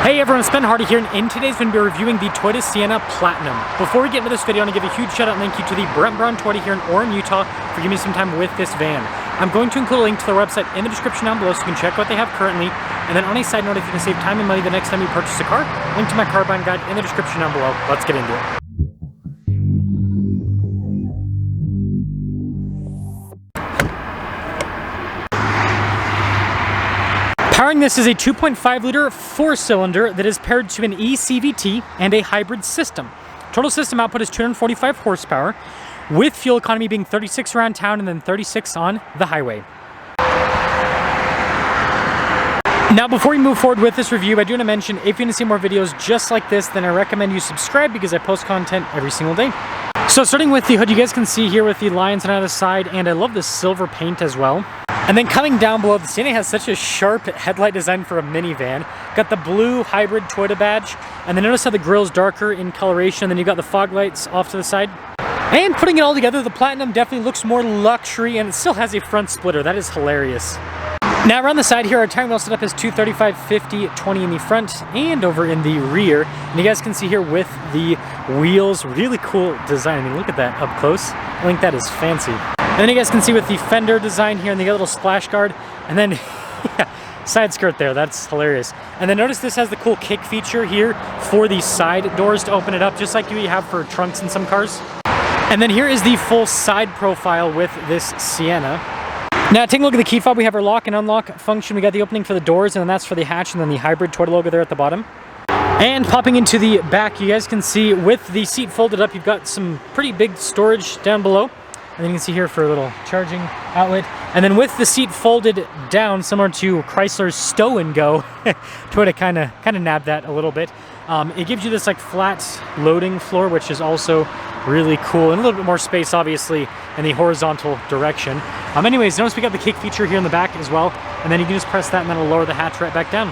Hey everyone, it's Ben Hardy here, and in today's video we're reviewing the Toyota Sienna Platinum. Before we get into this video, I want to give a huge shout out and thank you to the Brent Brown Toyota here in Orem, Utah for giving me some time with this van. I'm going to include a link to their website in the description down below so you can check what they have currently. And then on a side note, if you can save time and money the next time you purchase a car, link to my car buying guide in the description down below. Let's get into it. Powering this is a 2.5 liter 4-cylinder that is paired to an eCVT and a hybrid system. Total system output is 245 horsepower, with fuel economy being 36 around town and then 36 on the highway. Now before we move forward with this review, I do want to mention if you want to see more videos just like this, then I recommend you subscribe because I post content every single day. So starting with the hood, you guys can see here with the lines on either side, and I love the silver paint as well. And then coming down below, the Sienna has such a sharp headlight design for a minivan. Got the blue hybrid Toyota badge, and then notice how the grille's darker in coloration, and then you got the fog lights off to the side. And putting it all together, the Platinum definitely looks more luxury, and it still has a front splitter. That is hilarious. Now around the side here, our tire wheel setup is 235, 50, 20 in the front and over in the rear. And you guys can see here with the wheels, really cool design. I mean, look at that up close. I think that is fancy. And then you guys can see with the fender design here, and they got a little splash guard, and then yeah, side skirt there, that's hilarious. And then notice this has the cool kick feature here for the side doors to open it up, just like you have for trunks in some cars. And then here is the full side profile with this Sienna. Now taking a look at the key fob, we have our lock and unlock function. We got the opening for the doors, and then that's for the hatch, and then the hybrid Toyota logo there at the bottom. And popping into the back, you guys can see with the seat folded up, you've got some pretty big storage down below. And then you can see here for a little charging outlet. And then with the seat folded down, similar to Chrysler's Stow and Go, Toyota kind of nabbed that a little bit. It gives you this like flat loading floor, which is also really cool, and a little bit more space, obviously, in the horizontal direction. Anyways, notice we got the kick feature here in the back as well, and then you can just press that and then it'll lower the hatch right back down.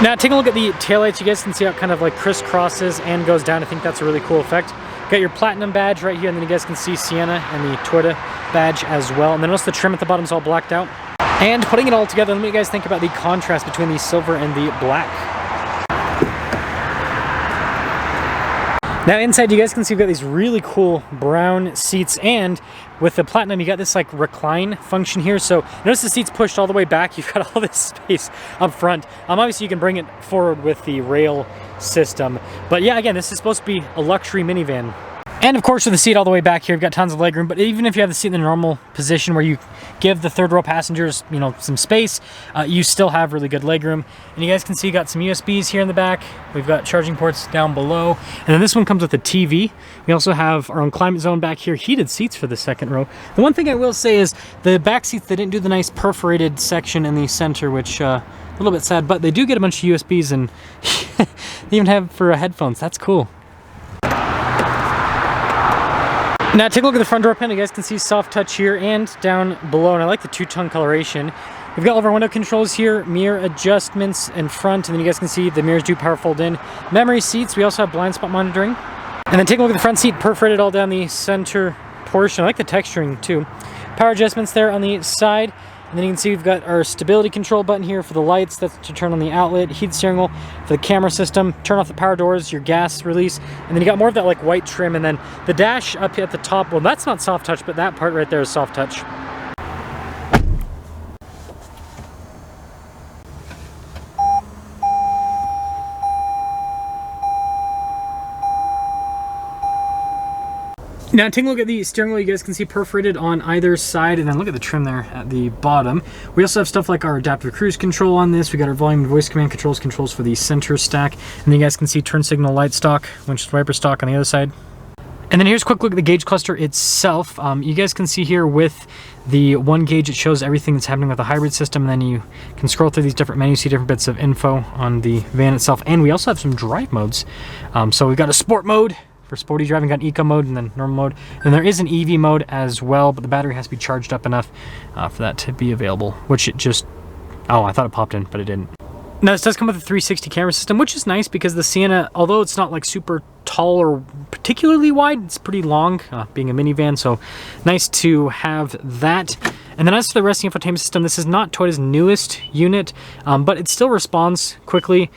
Now, taking a look at the taillights, you guys can see how it kind of like crisscrosses and goes down. I think that's a really cool effect. Got your Platinum badge right here, and then you guys can see Sienna and the Toyota badge as well. And then notice the trim at the bottom is all blacked out. And putting it all together, let me guys think about the contrast between the silver and the black. Now inside, you guys can see we've got these really cool brown seats, and with the Platinum you got this like recline function here. So notice the seat's pushed all the way back. You've got all this space up front. Obviously you can bring it forward with the rail system, but yeah, again, this is supposed to be a luxury minivan. And of course with the seat all the way back here, you've got tons of legroom, but even if you have the seat in the normal position where you give the third row passengers, you know, some space, you still have really good legroom. And you guys can see you got some USBs here in the back. We've got charging ports down below. And then this one comes with a TV. We also have our own climate zone back here, heated seats for the second row. The one thing I will say is the back seats, they didn't do the nice perforated section in the center, which a little bit sad, but they do get a bunch of USBs, and they even have for headphones. That's cool. Now take a look at the front door panel. You guys can see soft touch here and down below, and I like the two-tone coloration. We've got all of our window controls here, mirror adjustments in front, and then you guys can see the mirrors do power fold in. Memory seats, we also have blind spot monitoring. And then take a look at the front seat, perforated all down the center portion. I like the texturing too. Power adjustments there on the side. And then you can see we've got our stability control button here for the lights. That's to turn on the outlet. Heat steering wheel for the camera system. Turn off the power doors, your gas release. And then you got more of that like white trim. And then the dash up here at the top, well, that's not soft touch, but that part right there is soft touch. Now taking a look at the steering wheel, you guys can see perforated on either side, and then look at the trim there at the bottom. We also have stuff like our adaptive cruise control on this. We got our volume and voice command controls for the center stack, and then you guys can see turn signal light stock, windshield wiper stock on the other side. And then here's a quick look at the gauge cluster itself. You guys can see here with the one gauge, it shows everything that's happening with the hybrid system, and then you can scroll through these different menus, see different bits of info on the van itself. And we also have some drive modes. So we've got a sport mode for sporty driving, got eco mode and then normal mode. And there is an EV mode as well, but the battery has to be charged up enough for that to be available, which it just, oh, I thought it popped in, but it didn't. Now this does come with a 360 camera system, which is nice because the Sienna, although it's not like super tall or particularly wide, it's pretty long, being a minivan, so nice to have that. And then as for the rest of the infotainment system, this is not Toyota's newest unit, but it still responds quickly.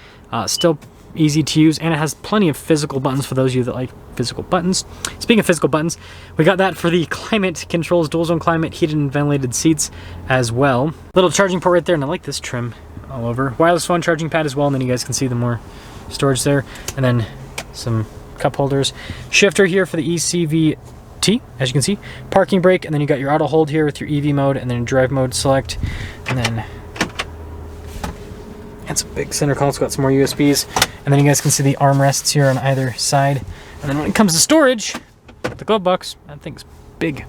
Still easy to use, and it has plenty of physical buttons for those of you that like physical buttons. Speaking of physical buttons, we got that for the climate controls, dual zone climate, heated and ventilated seats as well. Little charging port right there, and I like this trim all over. Wireless phone charging pad as well, and then you guys can see the more storage there, and then some cup holders. Shifter here for the ECVT, as you can see. Parking brake, and then you got your auto hold here with your EV mode, and then drive mode select, and then it's a big center console, got some more USBs, and then you guys can see the armrests here on either side. And then when it comes to storage, the glove box, that thing's big.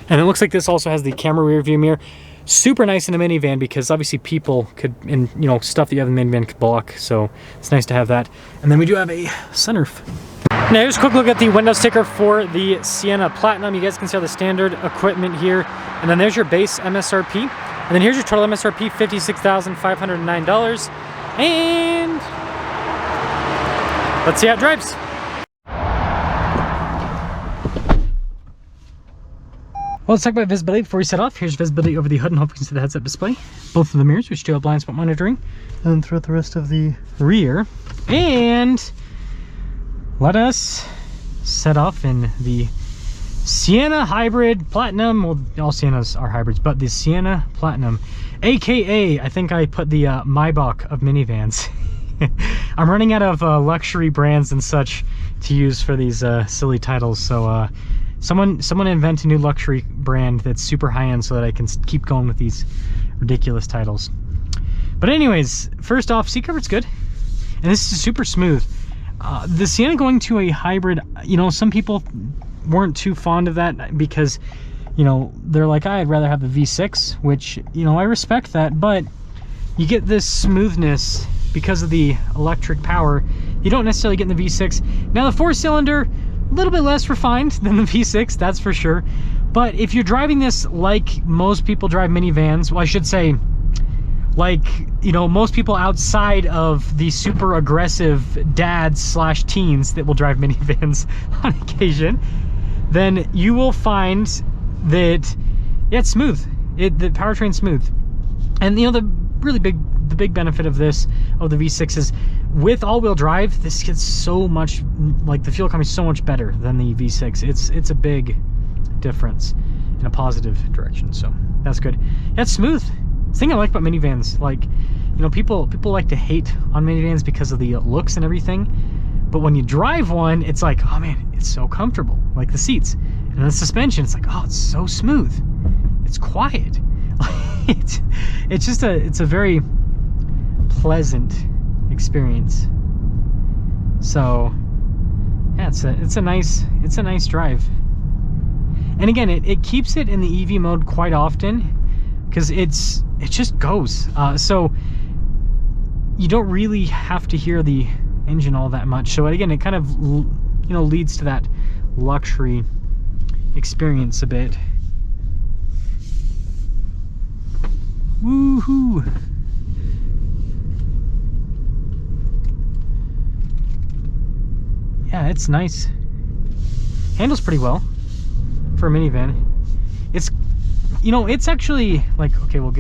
And it looks like this also has the camera rear view mirror. Super nice in a minivan because obviously people could, and you know, stuff that you have in the minivan could block, so it's nice to have that. And then we do have a sunroof. Now here's a quick look at the window sticker for the Sienna Platinum. You guys can see all the standard equipment here, and then there's your base MSRP, and then here's your total MSRP, $56,509. And let's see how it drives. Well, let's talk about visibility before we set off. Here's visibility over the hood, and hope you can see the heads-up display. Both of the mirrors, which do have blind spot monitoring. And then throughout the rest of the rear. And let us set off in the Sienna Hybrid Platinum. Well, all Siennas are hybrids, but the Sienna Platinum. AKA, I think I put the Maybach of minivans. I'm running out of luxury brands and such to use for these silly titles, so someone invent a new luxury brand that's super high-end so that I can keep going with these ridiculous titles. But anyways, first off, seat cover's good, and this is super smooth. The Sienna going to a hybrid, you know, some people weren't too fond of that because, you know, they're like, I'd rather have the V6, which, you know, I respect that, but you get this smoothness because of the electric power. You don't necessarily get in the V6. Now the 4-cylinder, a little bit less refined than the V6, that's for sure. But if you're driving this like most people drive minivans, well, I should say, like, you know, most people outside of the super aggressive dads slash teens that will drive minivans on occasion, then you will find that, yeah, it's smooth. The powertrain's smooth. And you know, the big benefit of this, of the V6, is with all-wheel drive, this gets so much, like, the fuel economy is so much better than the V6. It's a big difference in a positive direction, so that's good. Yeah, it's smooth. The thing I like about minivans, like, you know, people like to hate on minivans because of the looks and everything, but when you drive one, it's like, oh man, it's so comfortable. Like the seats and the suspension, it's like, oh, it's so smooth. It's quiet. It's just it's a very pleasant experience. So yeah, it's a nice drive. And again, it keeps it in the EV mode quite often because it just goes. So you don't really have to hear the engine all that much. So again, it kind of, you know, leads to that luxury experience a bit. Woohoo! Yeah, it's nice. Handles pretty well for a minivan. It's, you know, it's actually like, okay, we'll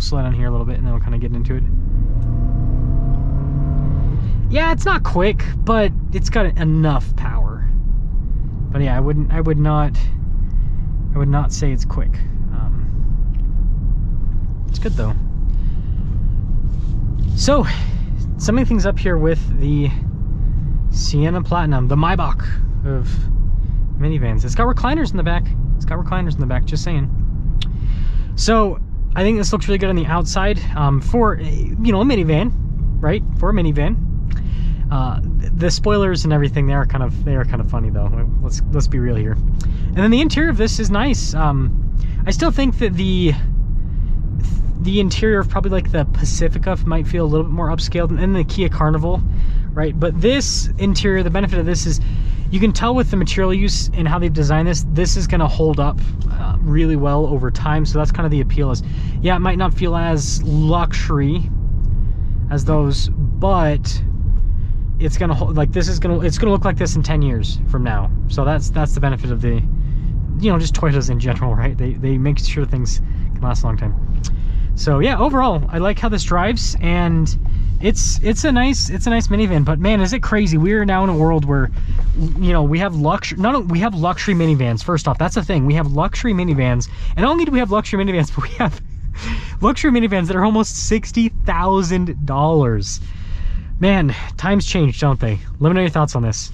slow down here a little bit and then we'll kind of get into it. Yeah, it's not quick, but it's got enough power. But yeah, I would not say it's quick. It's good though. So, summing things up here with the Sienna Platinum, the Maybach of minivans. It's got recliners in the back. Just saying. So, I think this looks really good on the outside for, you know, a minivan, right? For a minivan. The spoilers and everything, they are kind of funny though. Let's be real here. And then the interior of this is nice. I still think that the interior of probably like the Pacifica might feel a little bit more upscaled than the Kia Carnival, right? But this interior, the benefit of this is you can tell with the material use and how they've designed this is going to hold up really well over time. So that's kind of the appeal. Is, yeah, it might not feel as luxury as those, but it's gonna hold, like, it's gonna look like this in 10 years from now. So that's the benefit of the, you know, just Toyotas in general, right? They make sure things can last a long time. So yeah, overall, I like how this drives, and it's a nice minivan, but man, is it crazy. We are now in a world where, you know, we have luxury minivans. First off, that's the thing. We have luxury minivans, and not only do we have luxury minivans, but we have luxury minivans that are almost $60,000. Man, times change, don't they? Let me know your thoughts on this.